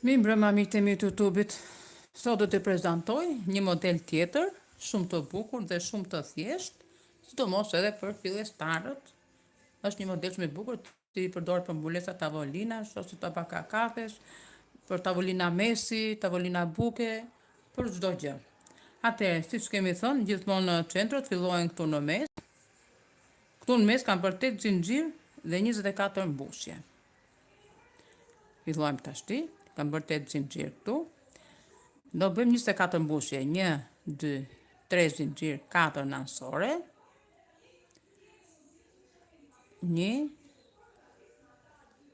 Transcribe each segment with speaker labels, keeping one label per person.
Speaker 1: Mi mbrëma miq të mi të YouTube-it, sot do të prezantoj një model tjetër, shumë të bukur dhe shumë të thjeshtë, sidomos edhe për fillestarët. Është një model shumë i bukur, që i përdor për mbulesa tavolinash ose tabaka kafesh, për tavolina mesi, tavolina buke, për çdo gjë. Atëherë, siç kemi thënë, gjithmonë në centrot fillohen këtu në mes. Këtu në mes kanë për 8 zinxhir dhe 24 mbushje. Fillojmë tashti, kam bërë 8 zinxhir këtu. Do bëjmë 24 mbushje, 1, 2, 3 zinxhir, 4 nënsore. 1,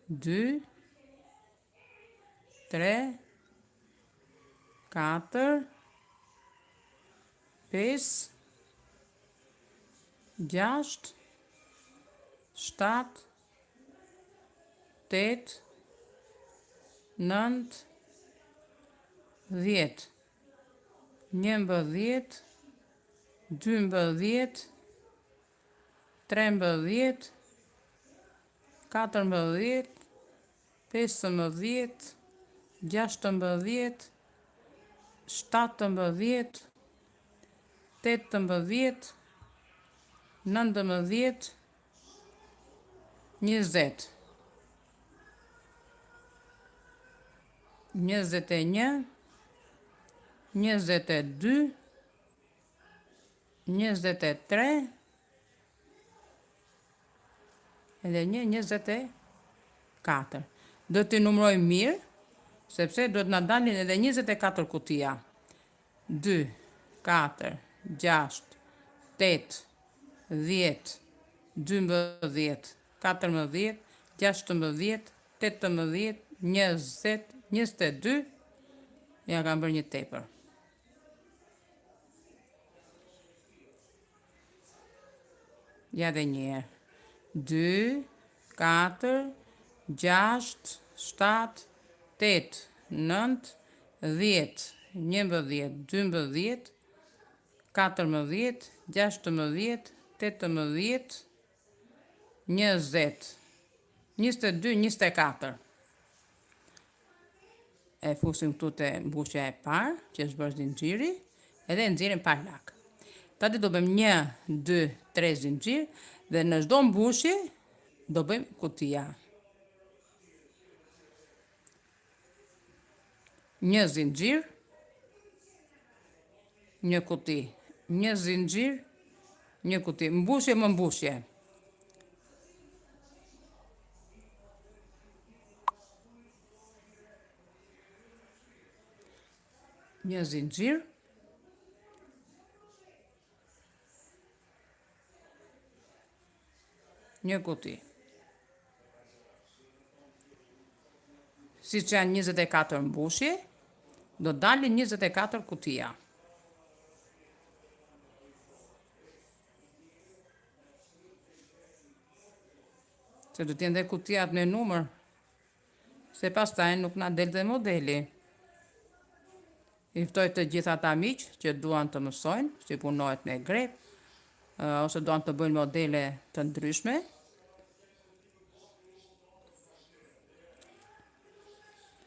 Speaker 1: 2, 3, 4, 5, 6, 7, 8, 9, 10, 11, 12, 13, 14, 15, 16, 17, 18, 19, 20, 21, 22, 23, edhe 24. Do t'i numërojmë mirë, sepse do të na dalin edhe 24 kutia. 2, 4, 6, 8, 10, 12, 14, 16, 18, 20, 22, ja kam bërë një tepër. Ja dhe një herë. 2, 4, 6, 7, 8, 9, 10, 11, 12, 14, 16, 18, 20, 22, 24. E fusim këtu të mbushja e parë, që është bërë zinxhiri, edhe nxjerrim pa lak. Tani do bëjmë 1, 2, 3 zinxhir dhe në çdo mbushje do bëjmë kutia. Një zinxhir, një kuti, një zinxhir, një kuti, mbushje më mbushje. Një zinxhir, një kuti. Siç janë 24 mbushje, do dalin 24 kutia. Se do t'jenë dhe kutiat me numër, se pastaj nuk na del dhe modeli. I ftoj të gjitha ata miq që duan të mësojnë, si punohet me grep, ose duan të bëjnë modele të ndryshme.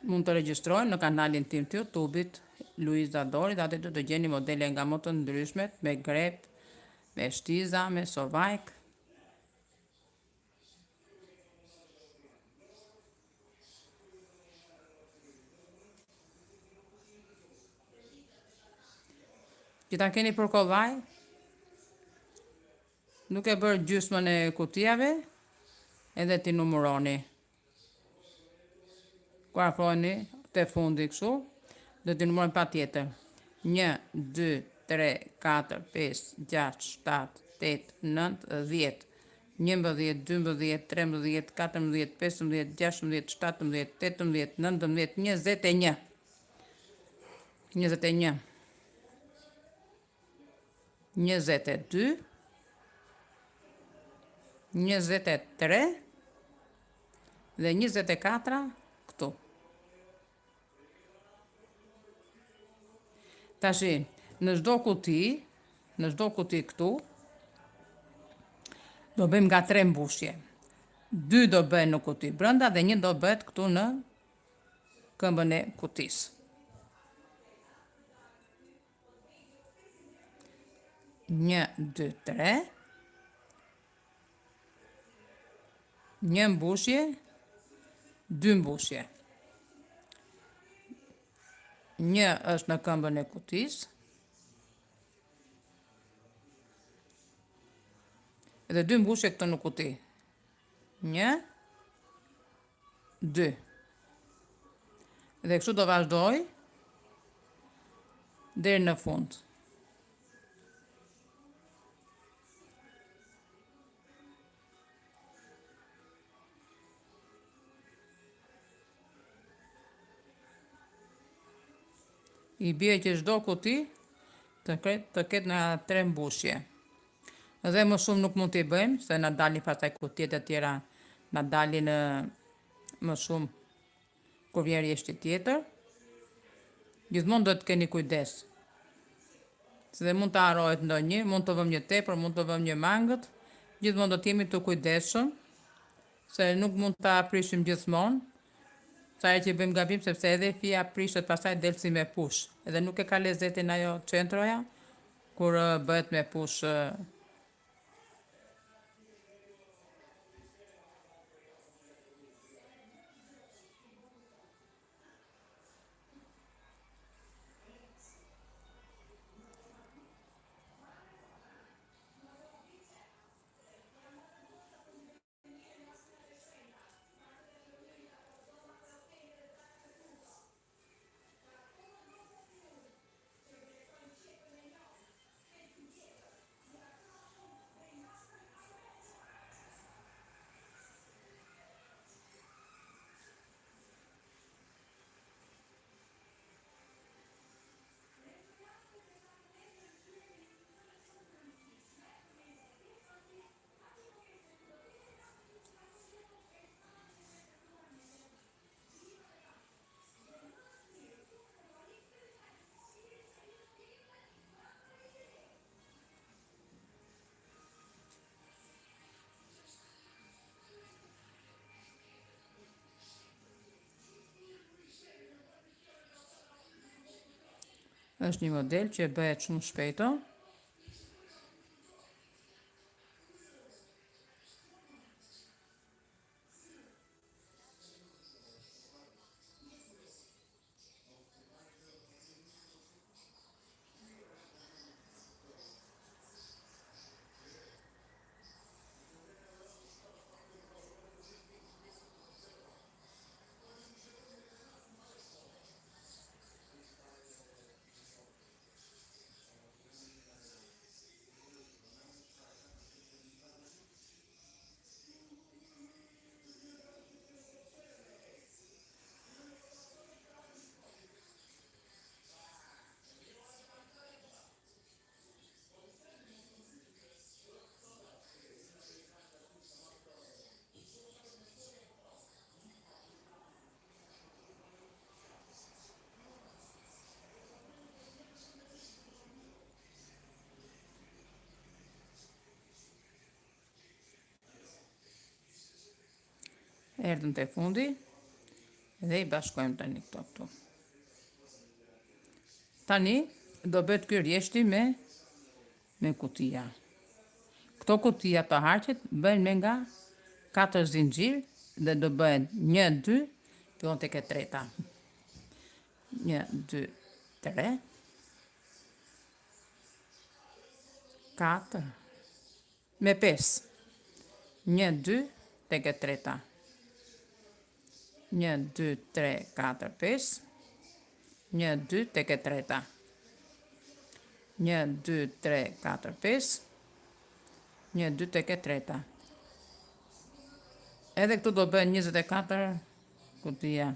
Speaker 1: Mund të regjistrojnë në kanalin tim të YouTube-it, Luiza Dori, dhe aty do të gjeni modele nga më të ndryshmet, me grep, me shtiza, me sovajk. Që ta keni për kollaj, nuk e bërë gjysmën e kutijave, edhe ti numëroni. Kur afroheni te fundi kështu, do t'i numëroni pa tjetër. 1, 2, 3, 4, 5, 6, 7, 8, 9, 10, 11, 12, 13, 14, 15, 16, 17, 18, 19, 21. 21. 22, 23 dhe 24 këtu. Tashi, në çdo kuti këtu, do bëjmë nga 3 mbushje. 2 do bëhen në kuti brenda dhe 1 do bëhet këtu në këmbën e kutisë. 1, 2, 3, një mbushje, 2 mbushje. Një është në këmbën e kutisë, edhe 2 mbushje këto në kuti. 1, 2. Dhe kështu do vazhdoj deri në fund. I bie që çdo kuti të ketë në 3 mbushje. Edhe më shumë nuk mund t'i bëjmë, se na dalin pastaj kutiet e tjera, na dalin më shumë kur vjen rjeshti tjetër. Gjithmonë do të keni kujdes. Se dhe mund të harrohet ndonjë, mund të vëmë një tepër, mund të vëmë një mangët. Gjithmonë do të jemi të kujdesshëm, se nuk mund ta aprishim gjithmonë. Sa herë që bëjmë gabim, sepse edhe fija prishet pastaj del si me push. Edhe nuk e ka lezetin ajo qentroja, kur bëhet me push. Është një model që bëhet shumë shpejto. Erdhëm te fundi dhe i bashkojmë tani këtu. Tani do bëhet ky rjeshti me kutia. Këto kutia të harqet bëhen me nga 4 zinxhir dhe do bëhen 1, 2, fillon tek e treta. 1, 2, 3, 4, me 5. 1, 2, tek e treta. 1, 2, 3, 4, 5. 1, 2, tek e treta. 1, 2, 3, 4, 5. 1, 2, tek e treta. Edhe këtu do bëhen 24 kutia.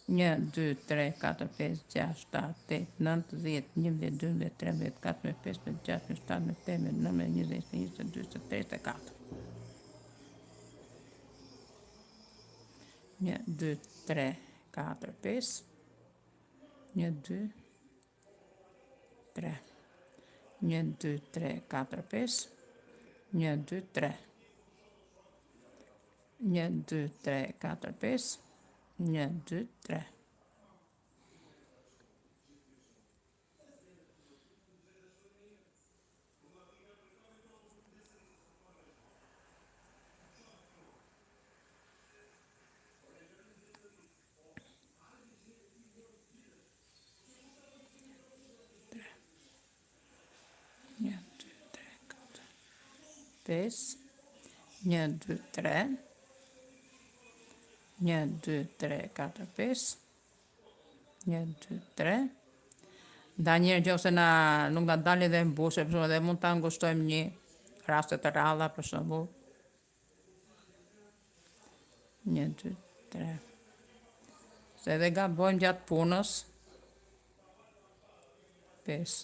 Speaker 1: 1, 2, 3, 4, 5, 6, 7, 8, 9, 10, 11, 12, 13, 14, 15, 16, 17, 18, 19, 20, 21, 22, 23, 24. 1, 2, 3, 4, 5. 1, 2, 3. 1, 2, 3, 4, 5. 1, 2, 3. 1, 2, 3, 4, 5. 1, 2, 3. Një, dy, tre, katër, pesë. 1, 2, 3. 1, 2, 3, 4, 5. 1, 2, 3. Nda njerë që ose nuk na dalin dhe mbushe, për shumë edhe mund të angushtojmë një rastet të ralla, për shumë. 1, 2, 3. Se edhe gabojmë gjatë punës. 5.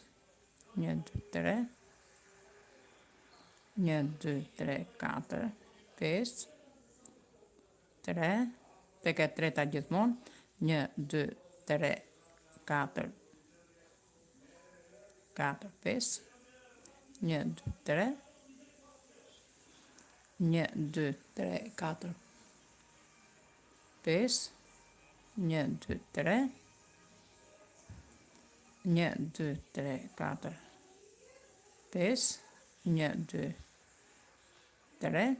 Speaker 1: 1, 2, 3. 1, 2, 3, 4, 5. 3. Tek e treta gjithmonë. 1, 2, 3, 4, 4, 5. 1, 2, 3. 1, 2, 3, 4, 5. 1, 2, 3. 1, 2, 3, 4, 5. 1, 2, 3.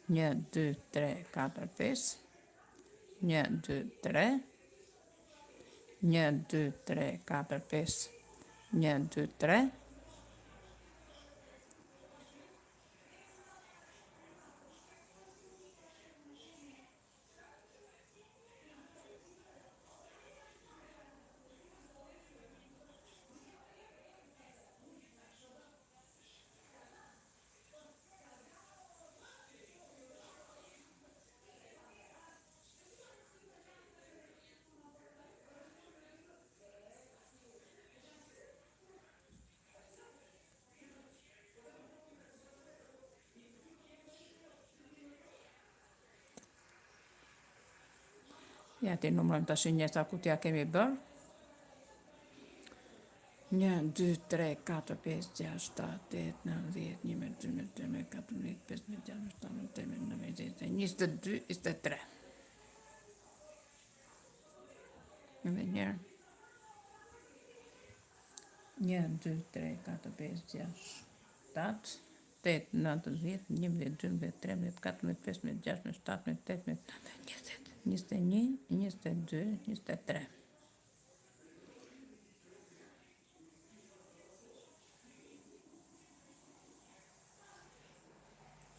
Speaker 1: 1, 2, 3, 4, 5. 1, 2, 3. 1, 2, 3, 4, 5. 1, 2, 3. Ja ti numërojmë të shinjesa ku t'ja kemi bërë. 1, 2, 3, 4, 5, 6, 7, 8, 9, 10, 11, 12, 13, 14, 15, 16, 17, 18, 19, 22, 23. Edhe njerë. 1, 2, 3, 4, 5, 6, 7, 8, 9, 10, 11, 12, 13, 14, 15, 16, 17, 18, 19, 21, 22, 23.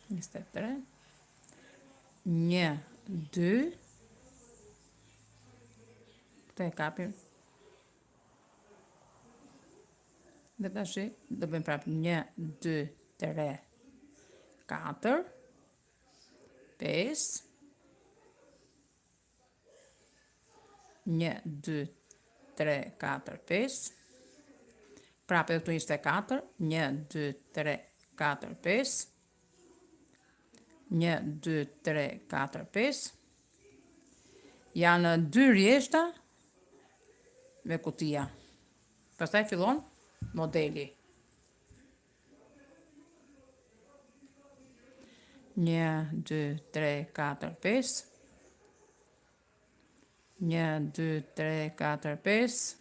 Speaker 1: 23. 1, 2. Këtë e kapim. Dhe tash do bëjmë prapë 1, 2, 3, 4, 5. 1, 2, 3, 4, 5. Prapë edhe këtu 24. 1, 2, 3, 4, 5. 1, 2, 3, 4, 5. Janë 2 rjeshta me kutia. Pastaj fillon modeli. 1, 2, 3, 4, 5. 1, 2, 3, 4, 5.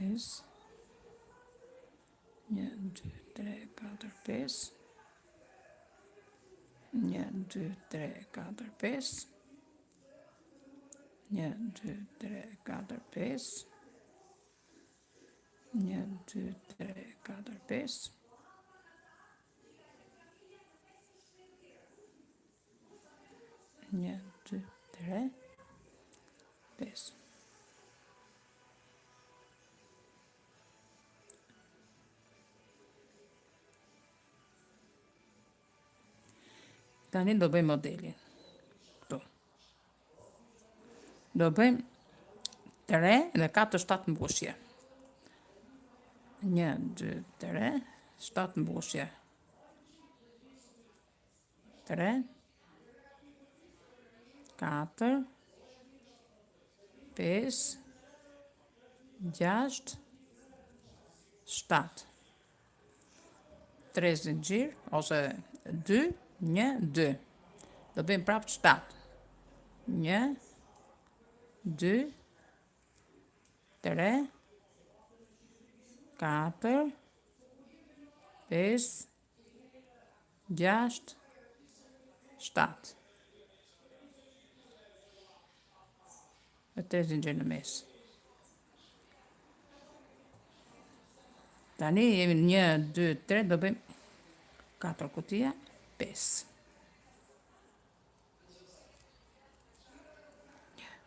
Speaker 1: Pes. 1, 2, 3, 4, 5. 1, 2, 3, 4, 5. 1, 2, 3, 4, 5. 1, 2, 3, 4, 5. 1, 2, 3, 5. Tani do bëjmë modelin. Këtu. Do bëjmë 3 dhe 4, 7 mbushje. 1, 2, 3, 7 mbushje. 3, 4, 5, 6, 7. 3 zinxhir, ose 2, 1, 2. Do bëjmë prapë 7. 1, 2, 3, 4, 5, 6, 7. E 3 zinxhir në mes. Tani jemi 1, 2, 3, do bëjmë 4 kutia, 5.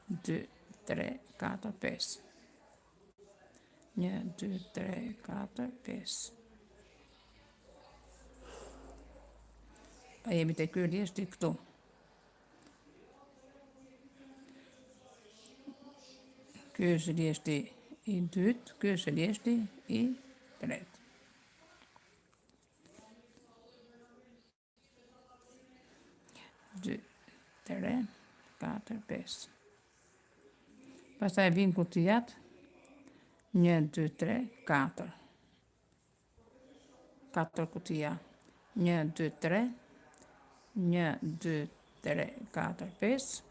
Speaker 1: 2, 3, 4, 5. 1, 2, 3, 4, 5. A jemi të ky rjeshti këtu. Ky është rjeshti i dytë, ky është rjeshti i tretë. Dy, 3, 4, 5. Pastaj vin kutijat. 1, 2, 3, 4. 4 kutia. 1, 2, 3. 1, 2, 3, 4, 5.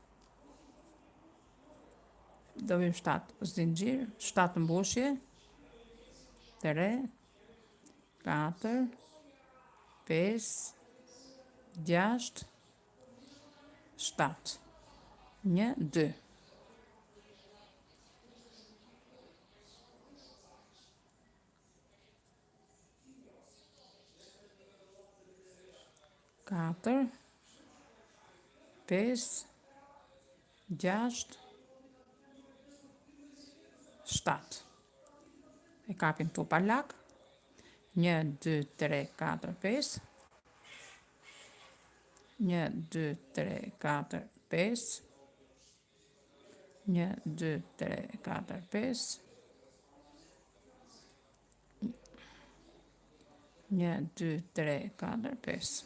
Speaker 1: Do bëjmë 7 zinxhir, 7 mbushje. 3, 4, 5, 6, 7. 1, 2. 4, 5, 6, 7. E kapim këtu pa lak. 1, 2, 3, 4, 5. 1, 2, 3, 4, 5. 1, 2, 3, 4, 5. 1, 2, 3, 4, 5.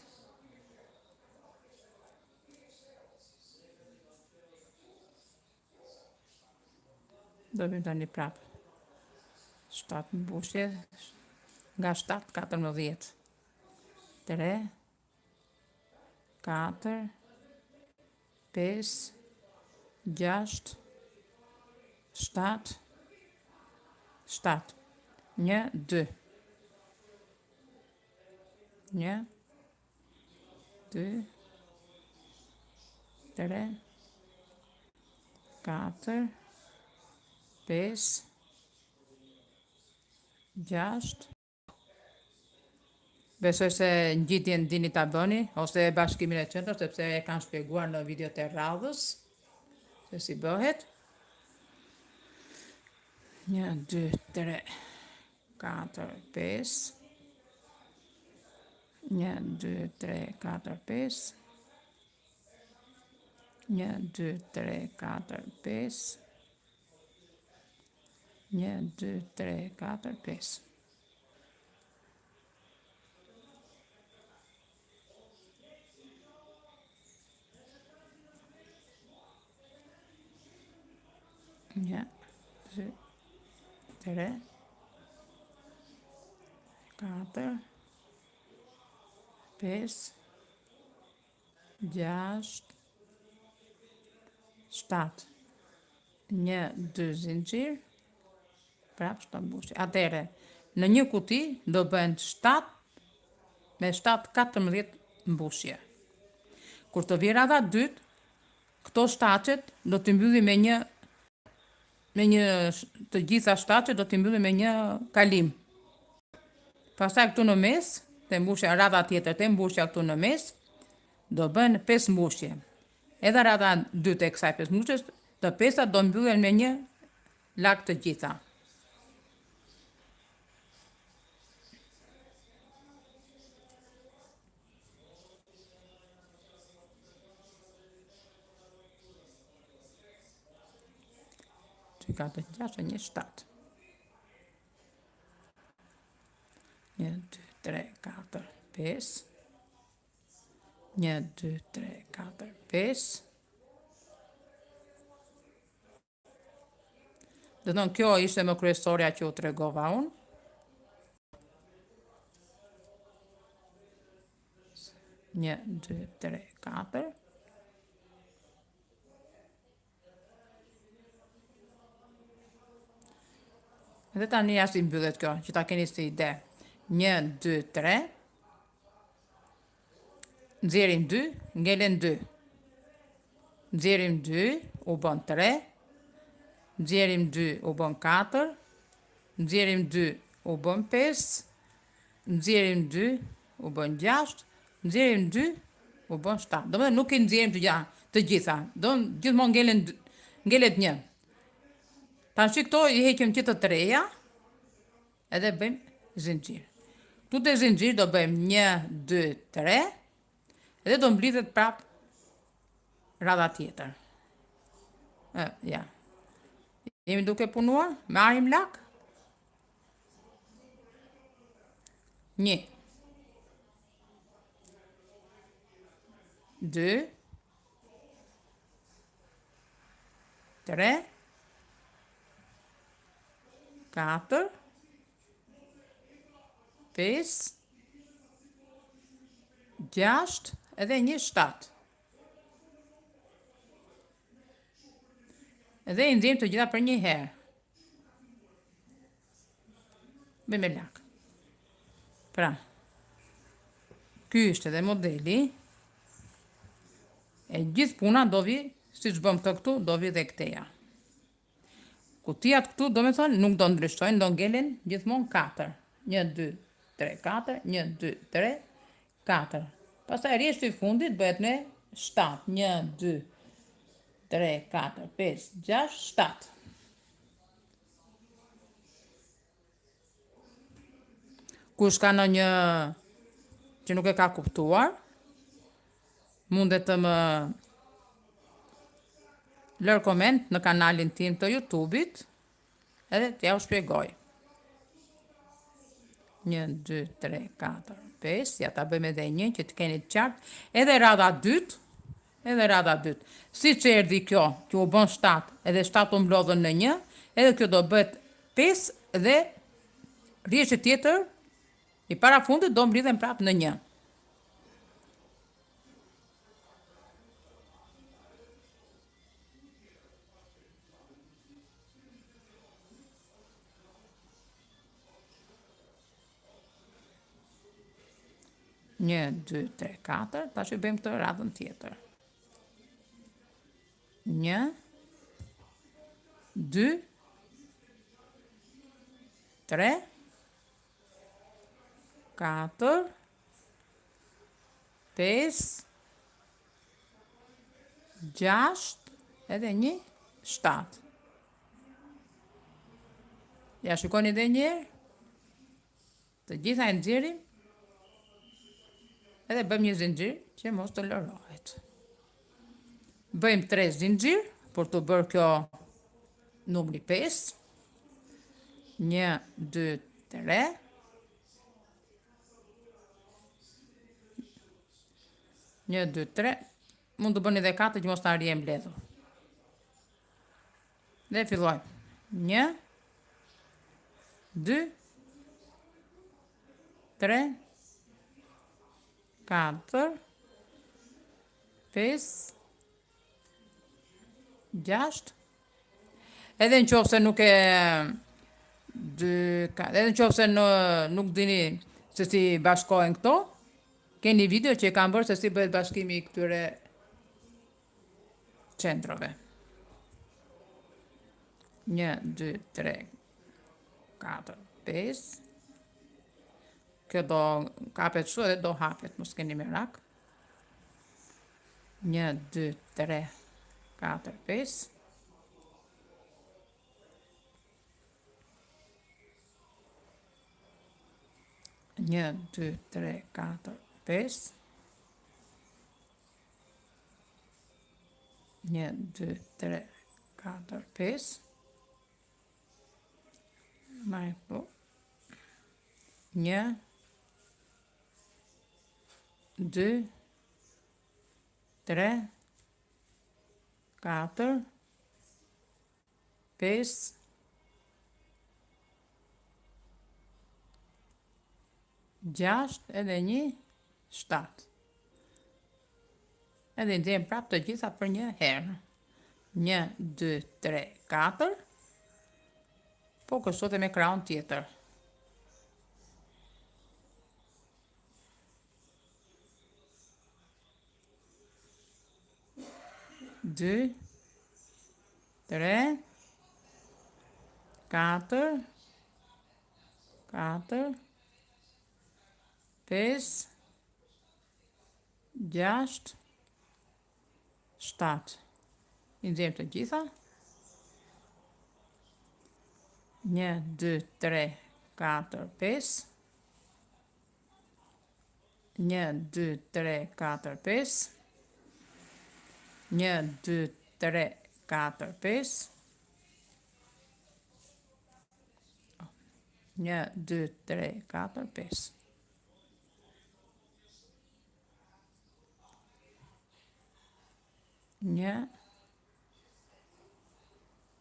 Speaker 1: Do bëjmë tani prapë 7 mbushje, nga 7, 14. 3, 4, 5, 6, 7, 7. 1, 2. 1, 2, 3, 4, 5, 6. Besoj se ngjitjen dini ta bëni, ose bashkimin e qendrës, sepse e kanë shpjeguar në videot e radhës se si bëhet. 1, 2, 3, 4, 5. 1, 2, 3, 4, 5. 1, 2, 3, 4, 5. 1, 2, 3, 4, 5. Një, 2, 3, 4, 5, 6, 7. 1, 2 zinxhir, prapë 7 mbushje. Atëre, në një kuti do bëhen 7 me 7, 14 mbushje. Kur të vi radha dytë, këto shtatqet do t'i mbylli me një të gjitha shtatqet do t'i mbylli me një kalim. Pastaj këtu në mes, te mbushja radha tjetër, te mbushja këtu në mes, do bën 5 mbushje. Edhe radha dytë e kësaj 5 mbushjes, të pesat do mbyllen me një lak të gjitha. Që ka të gjashtë një 7. 1, 2, 3, 4, 5. 1, 2, 3, 4, 5. Dhe thonë, kjo ishte më kryesorja që u tregova unë. Një, 2, 3, 4. Edhe tani ashtu i mbyllet kjo, që ta keni si ide. 1, 2, 3. Nxjerrim 2, ngelen 2. Nxjerrim 2, u bën 3. Nxjerrim 2, u bën 4. Nxjerrim 2, u bën 5. Nxjerrim 2, u bën 6. Nxjerrim 2, u bën 7. Domethënë nuk i nxjerrim të gjitha. Gjithmonë ngelet 1. Tash këto i heqim që të treja, edhe bëjmë zinxhir. Tu te zinxhir do bëjmë 1, 2, 3, edhe do mblidhet prap radha tjetër. Ja. Jemi duke punuar, marrim lak. 1, 2, 3, 4, 5, 6, edhe një 7. Edhe i nxjerrim të gjitha për një herë. Bëjmë lak. Pra, ky është edhe modeli. E gjithë puna do vi, si që bëm të këtu, do vi dhe këteja. Kutijat këtu, do me thonë, nuk do ndryshojnë, do ngelen gjithmonë 4. 1, 2, 3, 4, 1, 2, 3, 4. Pastaj rreshti i fundit bëhet me 7. 1, 2, 3, 4, 5, 6, 7. Kush ka në një që nuk e ka kuptuar, mundet të më lërë koment në kanalin tim të YouTube-it, edhe t'ja u shpjegoj. 1, 2, 3, 4, 5, ja ta bëjmë edhe një që të keni të qartë, edhe radha dytë, si që erdi kjo, që u bën 7, edhe 7 u mblodhën në 1, edhe kjo do bët 5, dhe rrjeshi tjetër, i para fundit do mblidhen prap në 1. Një, 2, 3, 4, tash i bëjmë të radhën tjetër. 1, 2, 3, 4, 5, 6, edhe një 7. Ja shikoni edhe njerë, të gjitha e nxjerrim, edhe bëjmë një zinxhir që mos të lërohet. Bëjmë 3 zinxhir për të bërë kjo numri 5. 1, 2, 3. 1, 2, 3. Mund të bëni edhe 4 që mos të arrije mbledhur. Dhe fillojmë. 1, 2, 3, 4, 5, 6, edhe në qofë se nuk e edhe në qofë se nuk dini se si bashkojnë këto, Keni video që e kam bërë se si bëhet bashkimi i këtyre qendrove. 1, 2, 3, 4, 5. Kjo do kapet shu edhe do hapet, mos keni merak. 1, 2, 3, 4, 5. 1, 2, 3, 4, 5. 1, 2, 3, 4, 5. Mai po. 1, 2, 3, 4, 5, 6 edhe 1, 7. Edhe nxjerrim prapë të gjitha për një herë. 1, 2, 3, 4. Po kështu edhe me krahun tjetër. 2, 3, 4, 4, 5, 6, 7. I nxjerrim të gjitha. 1, 2, 3, 4, 5. 1, 2, 3, 4, 5. 1, 2, 3, 4, 5. 1, 2, 3, 4, 5. 1,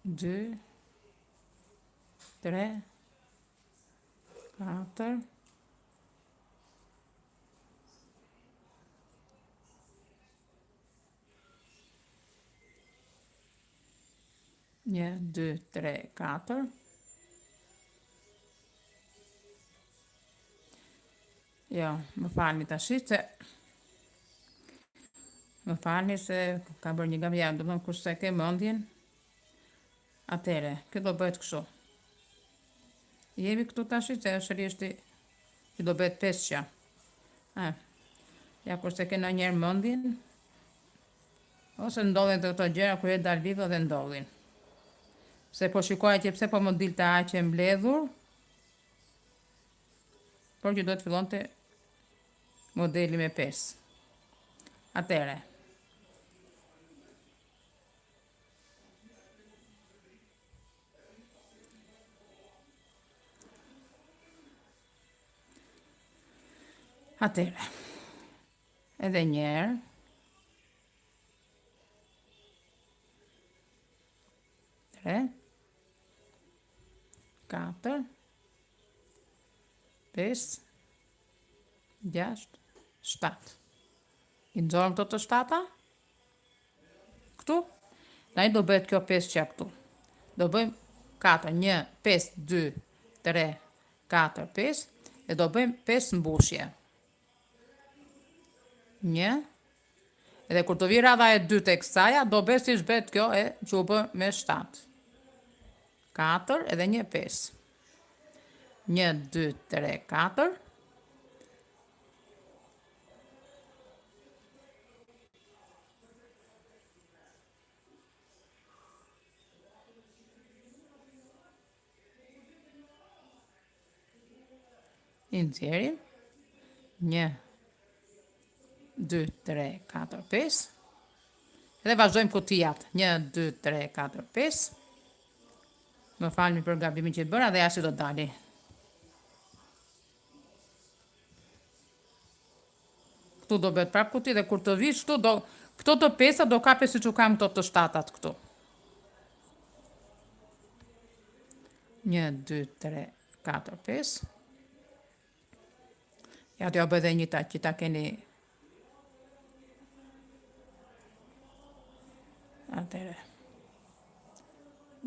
Speaker 1: 2, 3, 4. 1, 2, 3, 4. Jo, më falni tash se më falni se ka bërë një gabim, do të thonë kurse ke mendjen. Atëre, kjo do bëhet kështu. Jemi këtu tash se është rishti që do bëhet 5 qa. Ja kurse ke ndonjëherë mendjen, ose ndodhen të këto gjëra kur e dal vivo dhe ndodhin. Se po shikoja që pse po më dilte aq e mbledhur, por që do të fillonte modeli me 5. Atëre. Atëre. Edhe një herë. 3, 4, 5, 6, 7. I nxorëm këto të 7-a? Këtu? Tani do bëhet kjo 5 qa këtu. Do bëjmë 4, 1, 5, 2, 3, 4, 5. E do bëjmë 5 mbushje. 1. Edhe kur të vi radha e 2 tek kësaja, do bëhet si shbet kjo e që u bë me 7. 4 edhe një 5. 1, 2, 3, 4. I nxjerrim. 1, 2, 3, 4, 5. Edhe vazhdojmë kutijat. 1, 2, 3, 4, 5. Më falni për gabimin që bëra dhe ashtu do dali. Këtu do bëhet prap kuti dhe kur të vish këtu do këto të 5-a do kape siç u kam këto të 7-at këtu. 1, 2, 3, 4, 5. Ja t'ja bëj dhe një ta që ta keni. Atëre.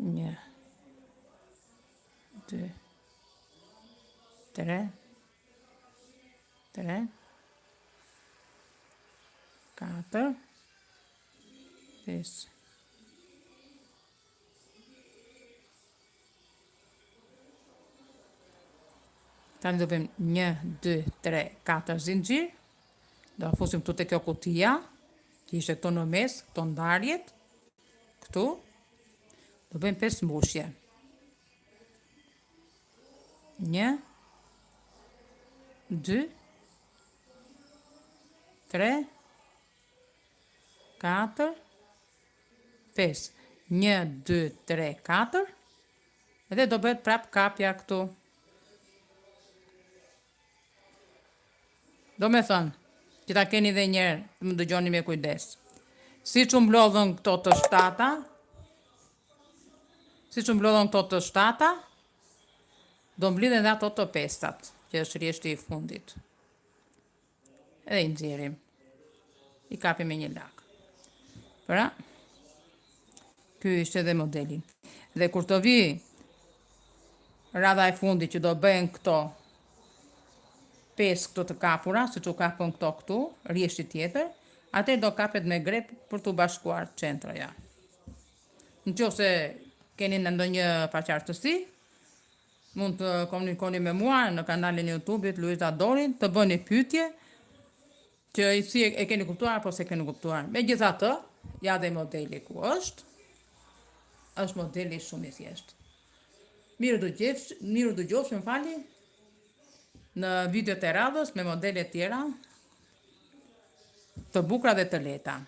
Speaker 1: 1, 2, 3, 3, 4, 5. Tani do bëjmë 1, 2, 3, 4 zinxhir. Do fusim këtu te kjo kutia, që ishte këtu në mes, këto ndarjet. Këtu. Do bëjmë 5 mbushje. 1, 2, 3, 4, 5. 1, 2, 3, 4. Edhe do bëhet prap kapja këtu. Do me thënë, që ta keni dhe njerë, të më dëgjoni me kujdes. Si që mblodhën këto të shtata, do mblidhen dhe ato të pestat, që është rjeshti i fundit. Edhe i nxjerrim. I kapim me një lak. Pra, ky ishte edhe modeli. Dhe kur të vi radha e fundit që do bëhen këto 5 këto të kapura, si që u kapën këto këtu, rjeshti tjetër, atër do kapet me grep për të bashkuar qentraja. Në që se keni në ndonjë paqartësi, mund të komunikoni me mua në kanalin YouTube-it Luiza Dorin, të bëni pyetje, që si e keni kuptuar, apo se keni kuptuar. Me gjitha të, ja dhe modeli ku është modeli shumë i thjeshtë. Miru dëgjofsh, më fali, në videot e radhës me modele tjera të bukura dhe të lehta.